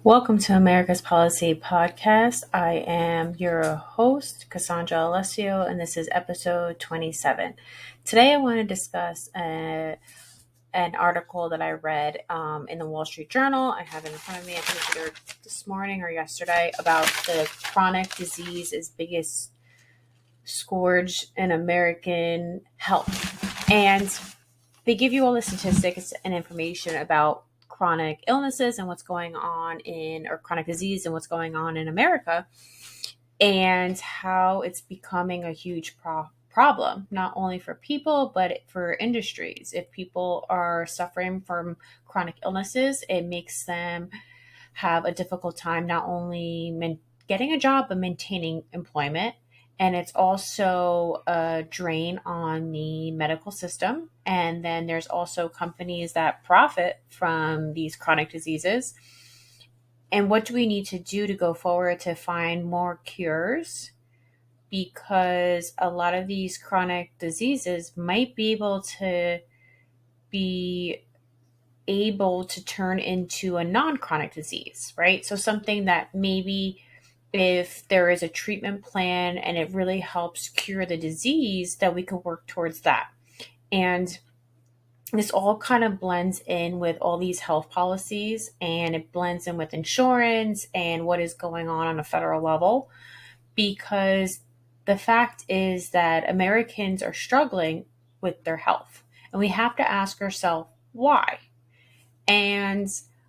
Welcome to America's Policy Podcast. I am your host, Cassandra Alessio, and this is episode 27. Today, I want to discuss an article that I read in the Wall Street Journal. I have it in front of me. I think it's either this morning or yesterday about the chronic disease's biggest scourge in American health. And they give you all the statistics and information about chronic illnesses and what's going on or chronic disease and what's going on in America and how it's becoming a huge problem, not only for people, but for industries. If people are suffering from chronic illnesses, it makes them have a difficult time not only getting a job, but maintaining employment. And it's also a drain on the medical system. And then there's also companies that profit from these chronic diseases. And what do we need to do to go forward to find more cures? Because a lot of these chronic diseases might be able to turn into a non-chronic disease, right? So something that maybe if there is a treatment plan and it really helps cure the disease, that we could work towards that. And this all kind of blends in with all these health policies, and it blends in with insurance and what is going on a federal level, because the fact is that Americans are struggling with their health. And we have to ask ourselves why. And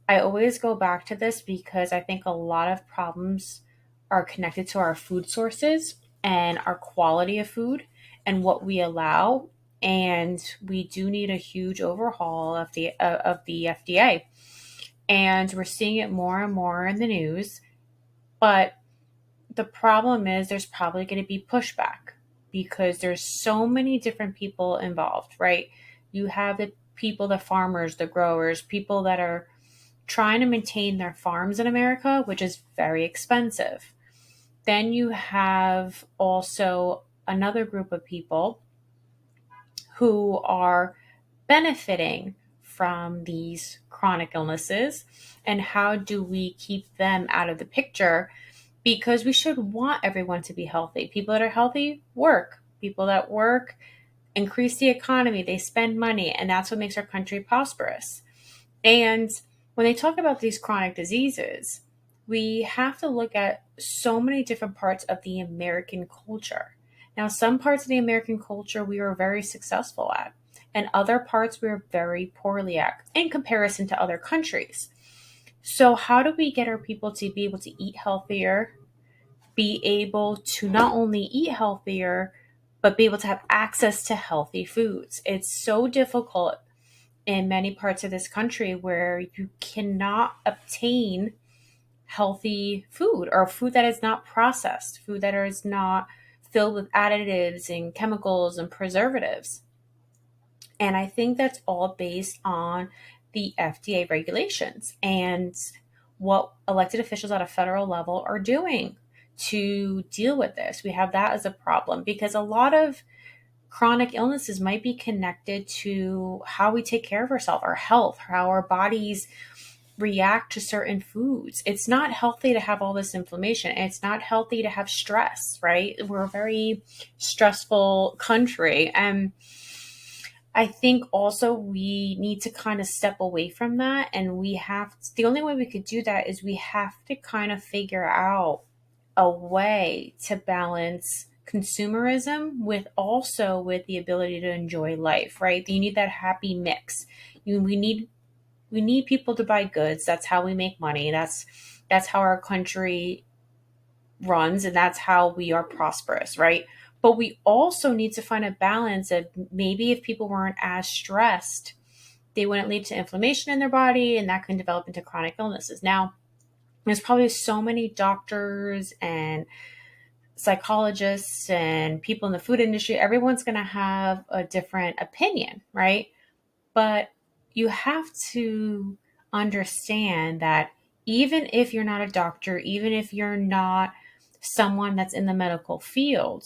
I always go back to this because I think a lot of problems are connected to our food sources and our quality of food and what we allow. And we do need a huge overhaul of the FDA. And we're seeing it more and more in the news. But the problem is there's probably going to be pushback because there's so many different people involved, right? You have the people, the farmers, the growers, people that are trying to maintain their farms in America, which is very expensive. Then you have also another group of people who are benefiting from these chronic illnesses. And how do we keep them out of the picture? Because we should want everyone to be healthy. People that are healthy work. People that work increase the economy. They spend money, and that's what makes our country prosperous. And when they talk about these chronic diseases, we have to look at so many different parts of the American culture. Now, some parts of the American culture we were very successful at, and other parts we were very poorly at in comparison to other countries. So, how do we get our people to be able to eat healthier, be able to not only eat healthier, but be able to have access to healthy foods? It's so difficult in many parts of this country where you cannot obtain healthy food or food that is not processed, food that is not filled with additives and chemicals and preservatives. And I think that's all based on the FDA regulations and what elected officials at a federal level are doing to deal with this. We have that as a problem because a lot of chronic illnesses might be connected to how we take care of ourselves, our health, how our bodies react to certain foods. It's not healthy to have all this inflammation, and it's not healthy to have stress, right? We're a very stressful country. And I think also we need to kind of step away from that. And the only way we could do that is we have to kind of figure out a way to balance consumerism with the ability to enjoy life, right? You need that happy mix. We need people to buy goods. That's how we make money. That's how our country runs, and that's how we are prosperous, right? But we also need to find a balance of maybe if people weren't as stressed, they wouldn't lead to inflammation in their body, and that can develop into chronic illnesses. Now, there's probably so many doctors and psychologists and people in the food industry. Everyone's going to have a different opinion, right? But you have to understand that even if you're not a doctor, even if you're not someone that's in the medical field,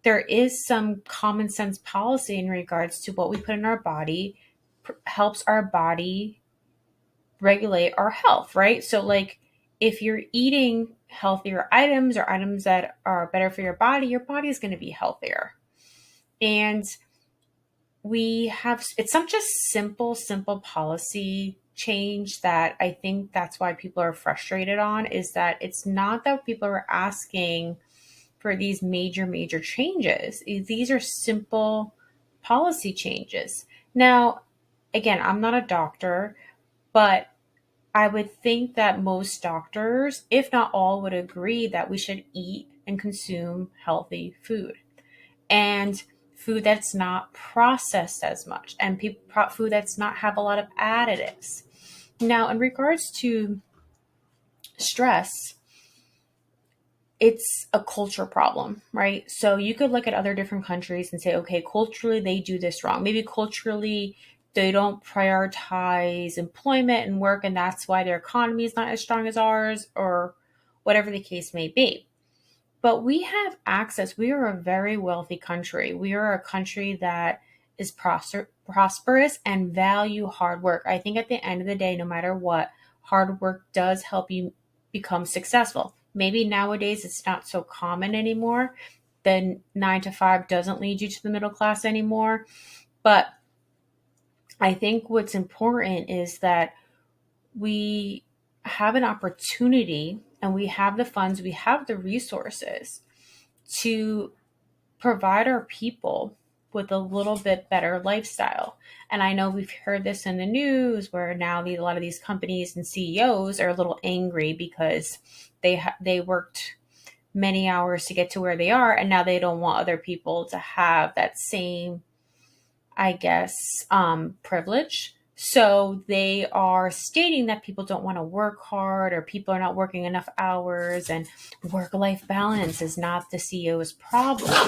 there is some common sense policy in regards to what we put in our body helps our body regulate our health, right? So, like, if you're eating healthier items or items that are better for your body is going to be healthier. And we have, it's such a simple policy change that I think that's why people are frustrated on, is that it's not that people are asking for these major changes. These are simple policy changes. Now, again, I'm not a doctor, but I would think that most doctors, if not all, would agree that we should eat and consume healthy food and food that's not processed as much, and food that's not have a lot of additives. Now, in regards to stress, it's a culture problem, right? So you could look at other different countries and say, okay, culturally they do this wrong. Maybe culturally they don't prioritize employment and work, and that's why their economy is not as strong as ours, or whatever the case may be. But we have access. We are a very wealthy country. We are a country that is prosperous and value hard work. I think at the end of the day, no matter what, hard work does help you become successful. Maybe nowadays it's not so common anymore. Then 9 to 5 doesn't lead you to the middle class anymore. But I think what's important is that we have an opportunity and we have the funds, we have the resources to provide our people with a little bit better lifestyle. And I know we've heard this in the news where now a lot of these companies and CEOs are a little angry because they worked many hours to get to where they are, and now they don't want other people to have that same, I guess, privilege. So they are stating that people don't want to work hard, or people are not working enough hours, and work life balance is not the CEO's problem.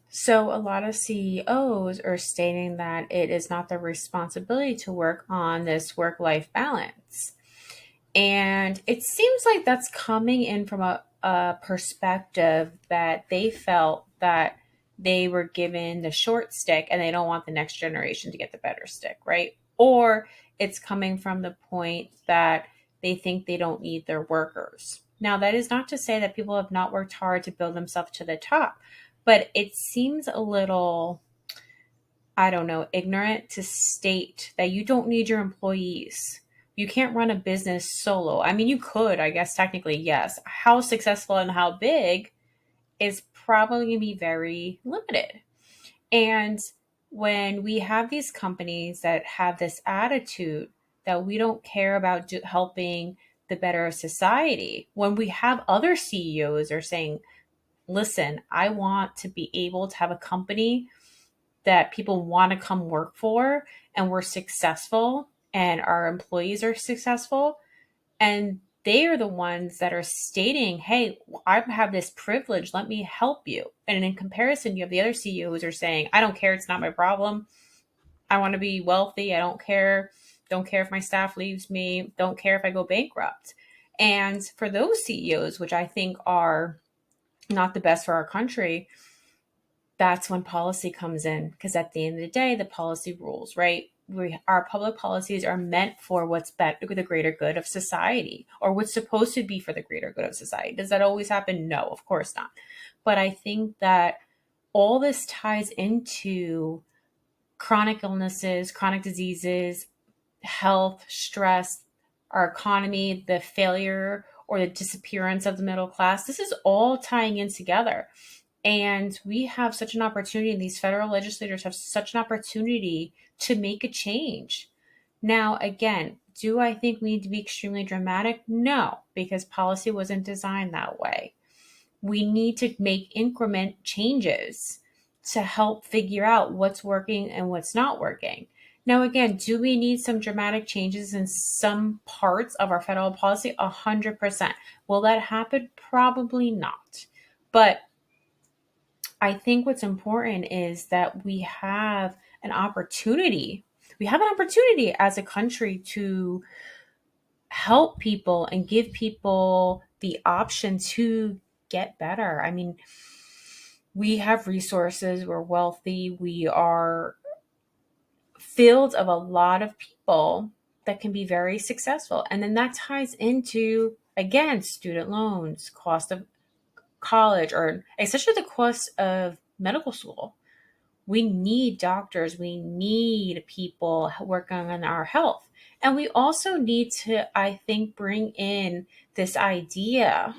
So a lot of CEOs are stating that it is not their responsibility to work on this work life balance. And it seems like that's coming in from a perspective that they felt that they were given the short stick and they don't want the next generation to get the better stick, right? Or it's coming from the point that they think they don't need their workers. Now, that is not to say that people have not worked hard to build themselves to the top, but it seems a little, I don't know, ignorant to state that you don't need your employees. You can't run a business solo. I mean, you could, I guess, technically, yes. How successful and how big is probably going to be very limited. And when we have these companies that have this attitude that we don't care about helping the better society, when we have other CEOs are saying, listen, I want to be able to have a company that people want to come work for, and we're successful and our employees are successful, and they are the ones that are stating, hey, I have this privilege, let me help you. And in comparison, you have the other CEOs are saying, I don't care, it's not my problem, I want to be wealthy, I don't care if my staff leaves me, don't care if I go bankrupt. And for those CEOs, which I think are not the best for our country, that's when policy comes in, because at the end of the day, the policy rules, right? Our public policies are meant for what's better, the greater good of society, or what's supposed to be for the greater good of society. Does that always happen? No, of course not. But I think that all this ties into chronic illnesses, chronic diseases, health, stress, our economy, the failure or the disappearance of the middle class. This is all tying in together. And we have such an opportunity, and these federal legislators have such an opportunity to make a change. Now, again, do I think we need to be extremely dramatic? No, because policy wasn't designed that way. We need to make increment changes to help figure out what's working and what's not working. Now, again, do we need some dramatic changes in some parts of our federal policy? 100%. Will that happen? Probably not. But I think what's important is that we have an opportunity. We have an opportunity as a country to help people and give people the option to get better. I mean, we have resources, we're wealthy, we are filled of a lot of people that can be very successful. And then that ties into, again, student loans, cost of college, or especially the cost of medical school. We need doctors, we need people working on our health. And we also need to, I think, bring in this idea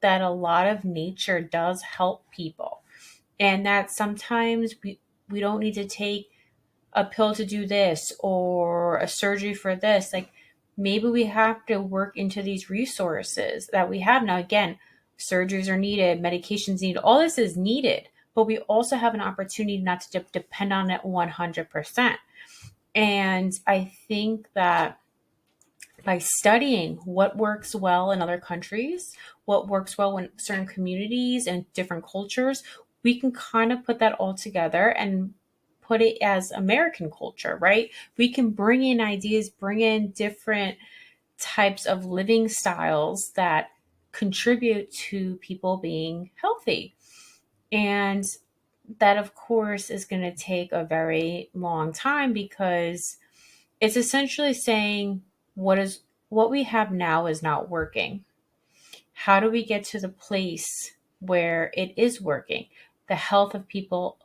that a lot of nature does help people, and that sometimes we don't need to take a pill to do this or a surgery for this. Like, maybe we have to work into these resources that we have now. Again, surgeries are needed, medications needed, all this is needed, but we also have an opportunity not to depend on it 100%. And I think that by studying what works well in other countries, what works well in certain communities and different cultures, we can kind of put that all together and put it as American culture, right? We can bring in ideas, bring in different types of living styles that contribute to people being healthy. And that, of course, is going to take a very long time, because it's essentially saying what we have now is not working. How do we get to the place where it is working? The health of people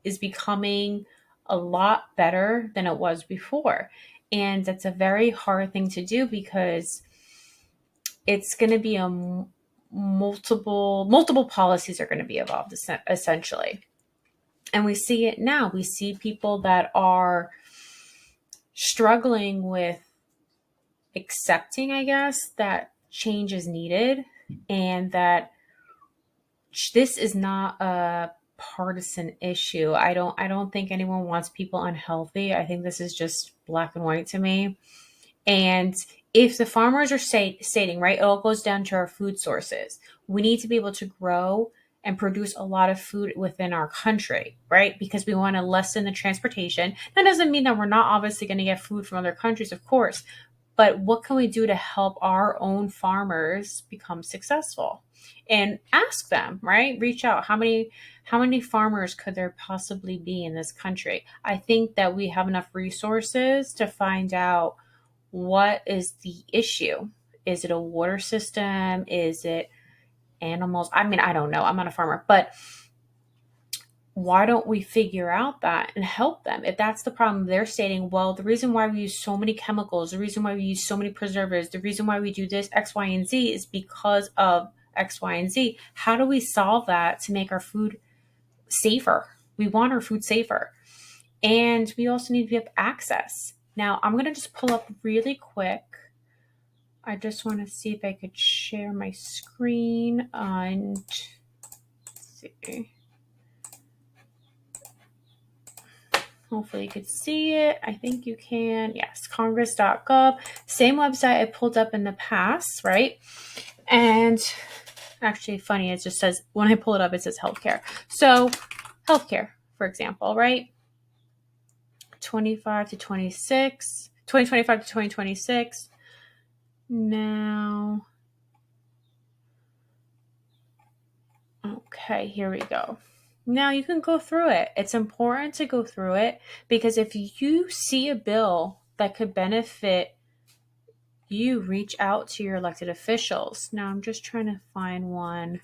is becoming a lot better than it was before. And that's a very hard thing to do, because it's going to be a multiple policies are going to be involved, essentially. And we see it now. We see people that are struggling with accepting, I guess, that change is needed, and that this is not a partisan issue. I don't think anyone wants people unhealthy. I think this is just black and white to me. And if the farmers are stating, right, it all goes down to our food sources. We need to be able to grow and produce a lot of food within our country, right? Because we want to lessen the transportation. That doesn't mean that we're not obviously going to get food from other countries, of course. But what can we do to help our own farmers become successful? And ask them, right? Reach out. How many farmers could there possibly be in this country? I think that we have enough resources to find out what is the issue. Is it a water system? Is it animals? I mean, I don't know. I'm not a farmer, but why don't we figure out that and help them? If that's the problem, they're stating, well, the reason why we use so many chemicals, the reason why we use so many preservatives, the reason why we do this X, Y, and Z is because of X, Y, and Z. How do we solve that to make our food safer? We want our food safer. And we also need to have access. Now, I'm going to just pull up really quick. I just want to see if I could share my screen and see. Hopefully you could see it. I think you can. Yes, congress.gov. Same website I pulled up in the past, right? And actually funny, it just says, when I pull it up, it says healthcare. So healthcare, for example, right? 25 to 26, 2025 to 2026. Now, okay, here we go. Now you can go through it. It's important to go through it, because if you see a bill that could benefit you, reach out to your elected officials. Now I'm just trying to find one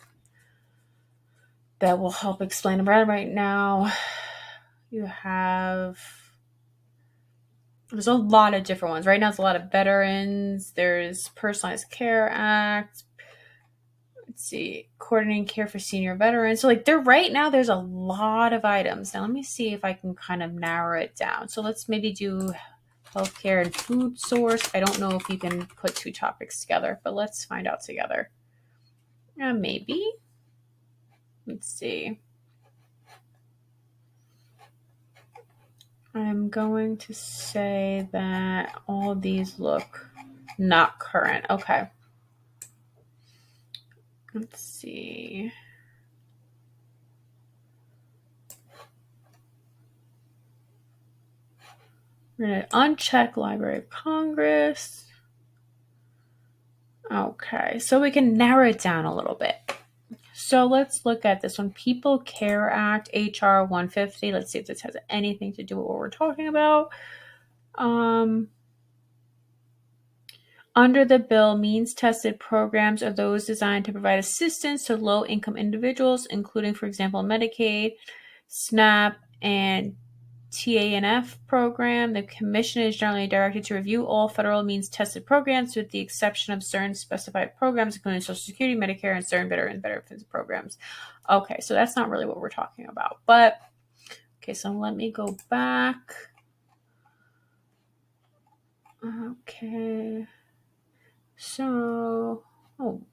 that will help explain it right now. You have, there's a lot of different ones. Right now, it's a lot of veterans. There's Personalized Care Act. Let's see, coordinating care for senior veterans. So like right now, there's a lot of items. Now let me see if I can kind of narrow it down. So let's maybe do healthcare and food source. I don't know if you can put two topics together, but let's find out together. Maybe. Let's see. I'm going to say that all of these look not current. Okay. Let's see. We're going to uncheck Library of Congress. Okay, so we can narrow it down a little bit. So let's look at this one. People Care Act, HR 150. Let's see if this has anything to do with what we're talking about. Under the bill, means-tested programs are those designed to provide assistance to low-income individuals, including, for example, Medicaid, SNAP, and TANF program. The commission is generally directed to review all federal means-tested programs, with the exception of certain specified programs, including Social Security, Medicare, and certain veteran benefits programs. Okay, so that's not really what we're talking about. But, okay, so let me go back. Okay. So,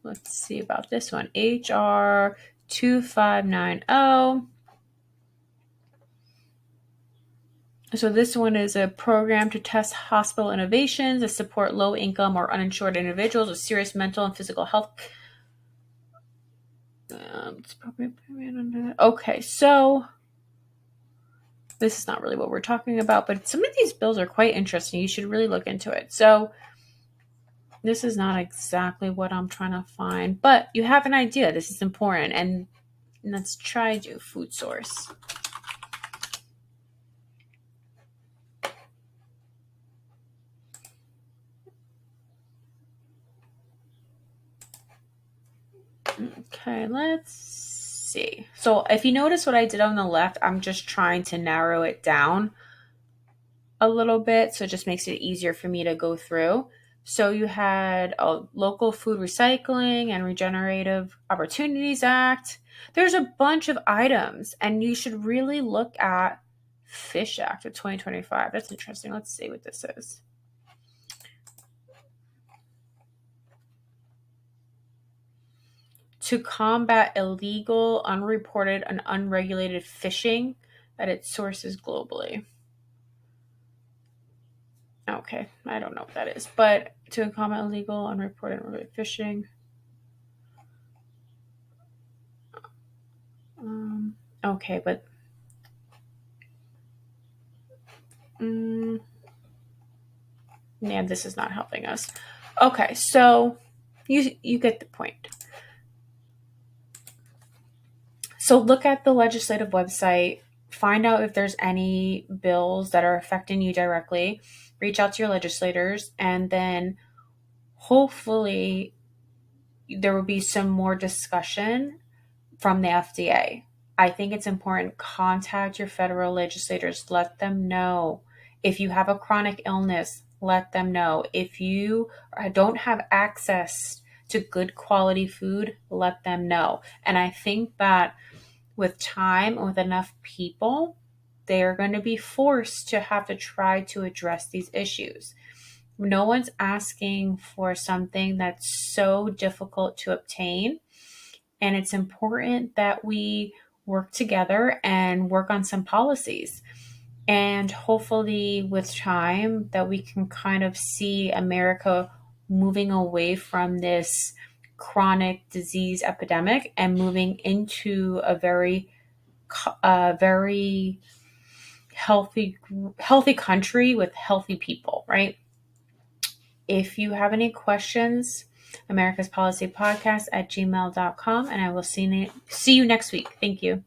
let's see about this one. HR 2590. So this one is a program to test hospital innovations that support low-income or uninsured individuals with serious mental and physical health. Okay, so this is not really what we're talking about, but some of these bills are quite interesting. You should really look into it. So this is not exactly what I'm trying to find, but you have an idea. This is important. And let's try do food source. Okay, let's see. So if you notice what I did on the left, I'm just trying to narrow it down a little bit, so it just makes it easier for me to go through. So you had a Local Food Recycling and Regenerative Opportunities Act. There's a bunch of items, and you should really look at Fish Act of 2025. That's interesting. Let's see what this is. To combat illegal, unreported, and unregulated fishing at its sources globally. Okay, I don't know what that is, but to combat illegal, unreported, unregulated fishing. Okay, but yeah, this is not helping us. Okay, so you get the point. So look at the legislative website, find out if there's any bills that are affecting you directly, reach out to your legislators, and then hopefully there will be some more discussion from the FDA. I think it's important, contact your federal legislators, let them know. If you have a chronic illness, let them know. If you don't have access to good quality food, let them know. And I think that with time and with enough people, they are going to be forced to have to try to address these issues. No one's asking for something that's so difficult to obtain. And it's important that we work together and work on some policies. And hopefully, with time, that we can kind of see America moving away from this chronic disease epidemic and moving into a very healthy country with healthy people, right? If you have any questions, America's Policy Podcast at gmail.com, and I will see you next week. Thank you.